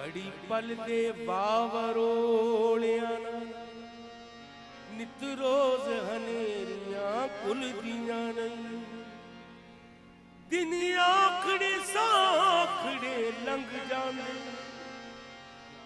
घड़ी पल दे बावरोलियां नित रोज हनेरियां कुल दियां नहीं दिन आखड़े साखड़े लंघ जांदे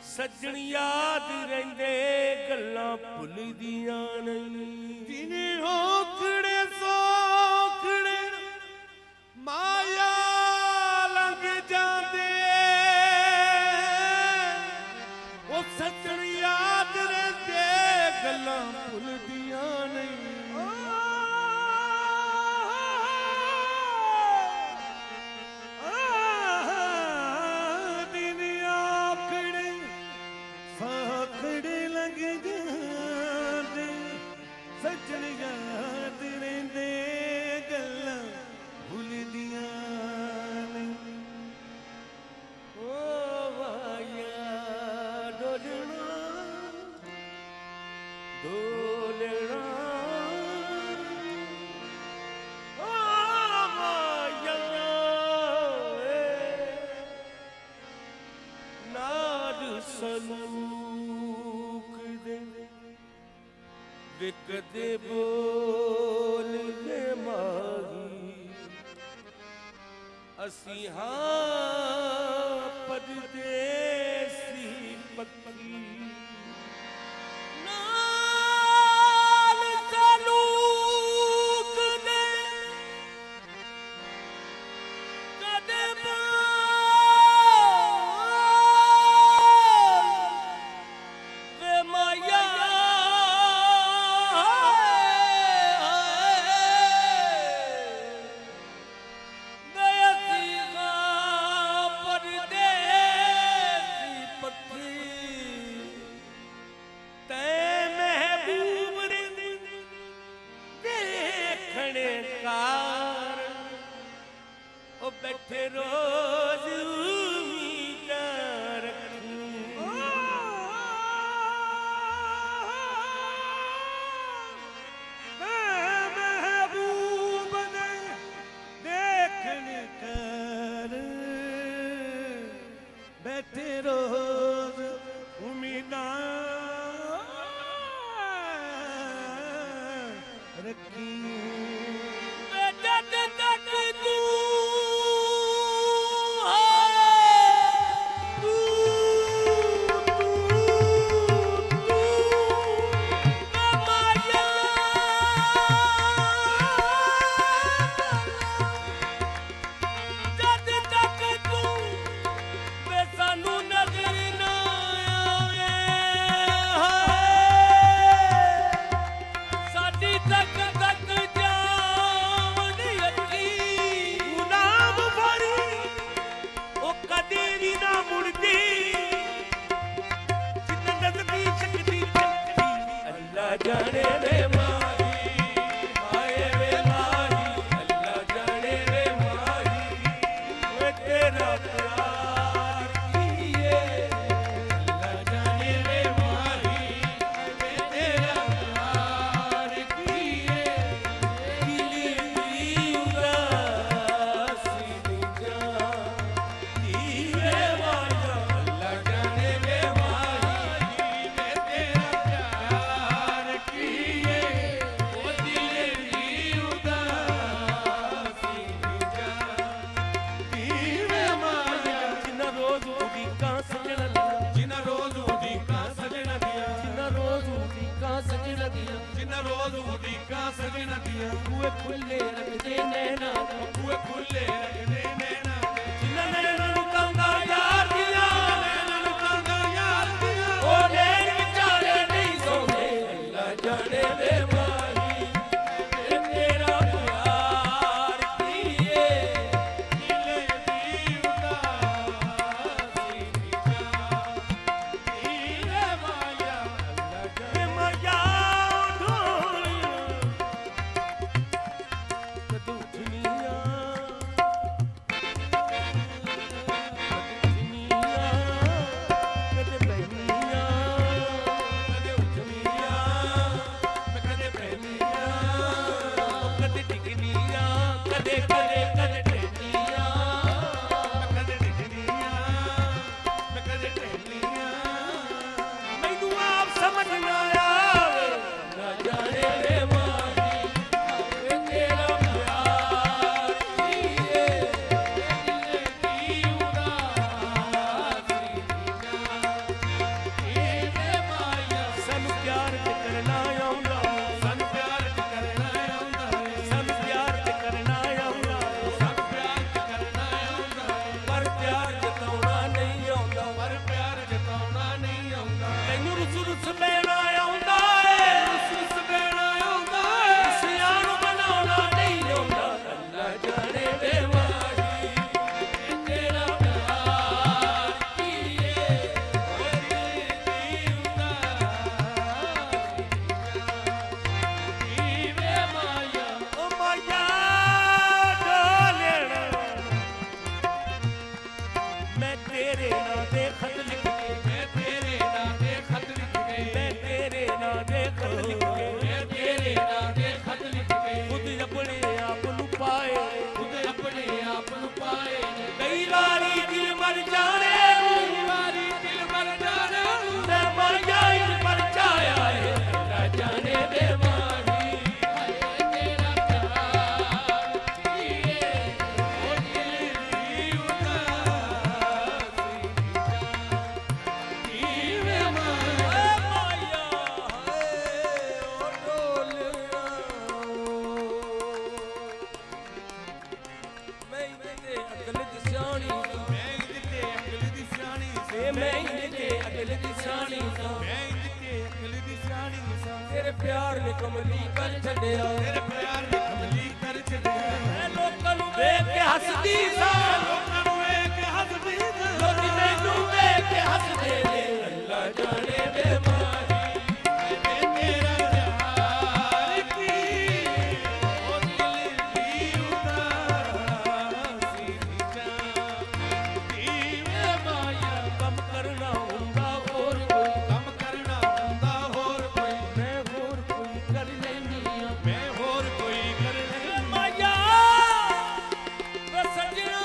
सज्जन याद रहिंदे गल्लां भुलदियां नहीं दिन आखड़े साखड़े माया लंघ जांदे ओ सज्जन याद रहिंदे गल्लां भुलदियां नहीं कदे बोल दे माही असी हाँ परदेसी पक्की नाल तालुक दे कदे बोल वे माया बैठे रोज उम्मीदां रखी महबूब ने देखन कर बैठे रोज उम्मीदां रखी जाने रे माही आए रे माही अल्लाह जाने रे माही वे तेरा प्यार किए अल्लाह जाने रे माही वे तेरा प्यार किए दिली उदासी जा रे माया अल्लाह जाने रे माही वे तेरा सजना दिया कुए खुले रखते नैना कुए खुले रखते नैना जिन्ना नैना कंगा यार दिया नैना कंगा यार दिया ओ नैन विचारे नहीं सोने अल्लाह जाने रे माही तेरा प्यार किए दिले दी उदासी रे माया अल्लाह जाने माया मैं तेरे नां दे खत लिख के, मैं तेरे नां दे खत लिख के, मैं तेरे नां दे खत लिख के, मैं तेरे नां दे खत लिख के, खुद अपने आप नू पाए, खुद अपने आप नू पाए। कई वारी दिल मर जाने, कई वारी दिल मर जाने, मैं मर जाए मर जाया है, अल्लाह जाने बेमारी। हाय तेरा प्यार किए ओ दिल दी उदासी नीवे माया। माया है ओ डोलिया, मैं ते अकल दी सियाणी सां, मैं जिते अकल दी सियाणी सी, मैं ते अकल दी सियाणी सां, मैं जिते अकल दी सियाणी सी, तेरे प्यार ने कमली कर छड़िया, तेरे प्यार ने कमली कर छड़िया। मैं लोकां नू वेख के हसदी सां, लोकां नू वेख के हसदी सां, लोकी मैनू वेख के हसदे ने, अल्लाह जाने बेमारी। हाय वे तेरा प्यार की ओ दिल दी उदासी नीवे माया। कम करना हुंदा होर कोई, कम करना हुंदा होर कोई, मैं होर कोई कर लैंदी आ, मैं होर कोई कर लैंदी। माया वे सजना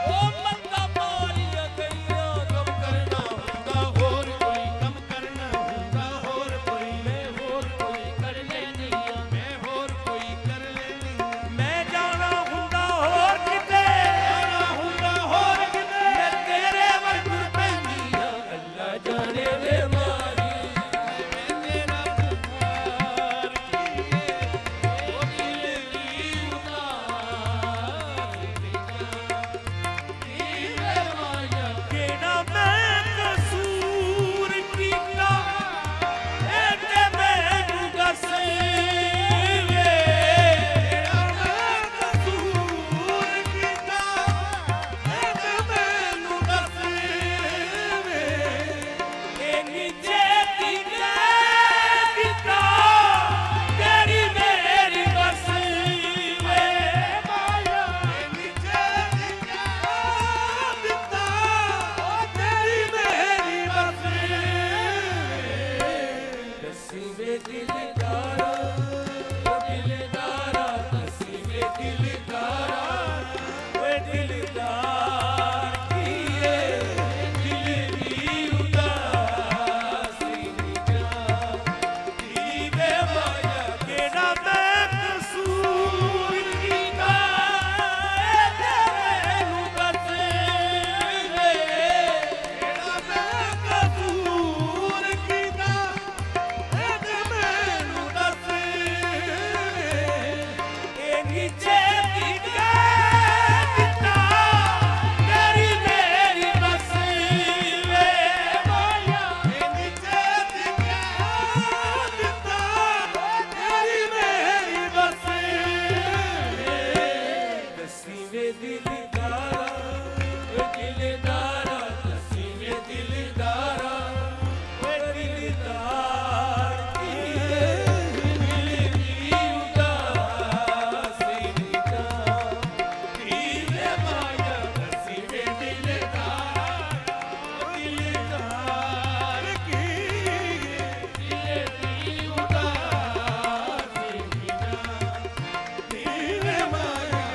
ओ बंदा मारिया गईया, कम करना हुंदा होर कोई, कम करना हुंदा होर कोई, मैं होर कोई कर लैंदी आ, मैं होर कोई कर लैंदी। मैं जाना हुंदा होर किते, जाना हुंदा होर किते, मैं तेरे वरगुर पैंदी आ, अल्लाह जाने बेमारी। मैं तेरा प्यार किए ओ दिल दी उदासी नीवे माया। केड़ा मैं कसूर कीता ए ते मैनू दस वे, तेरा मैं कसूर कीता ऐ ते मैनू दस वे। एनी चेती कै दिता तेरी मेरी बस वे, माया नीचे दिखा दिता ओ तेरी मेरी बस। दसी वे दिलदारा ओ दिलदारा, दसी वे दिलदारा ओ दिलदार किए दिल दी उदासी नीवे माया। केड़ा मैं कसूर कीता ए ते मैनू दस वे, तेरा मैं कसूर कीता ऐ ते मैनू दस वे। एनी चेती कै दिता तेरी मेरी बस वे, माया नीचे दिखा दिता ओ तेरी मेरी बस। दसी वे दिलदारा ओ दिलदारा, दसी वे दिलदारा ओ दिलदार किए दिल दी उदासी नीवे माया। दसी वे दिलदार ओ दिलदार किए दिल दी उदासी नीवे माया।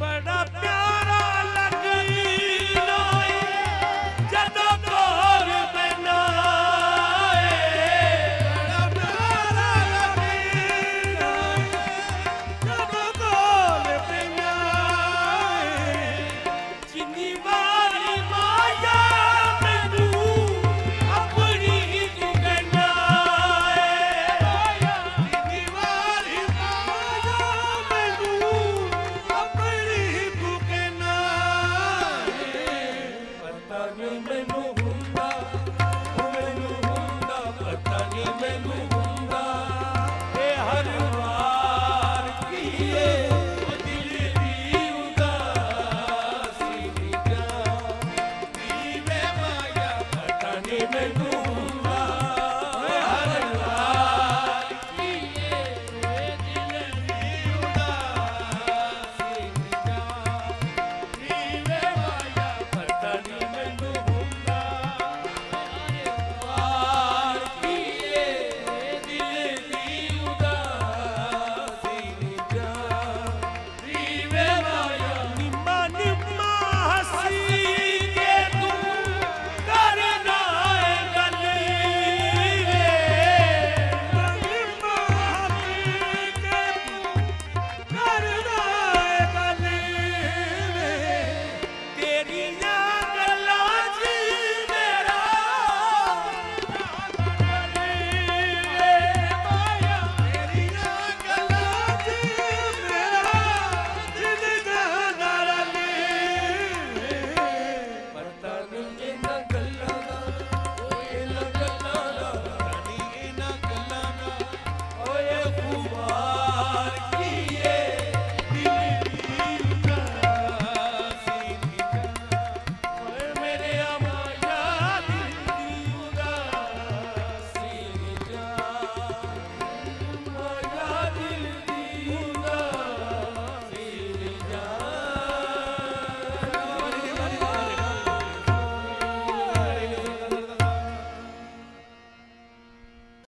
बड़ा प्यार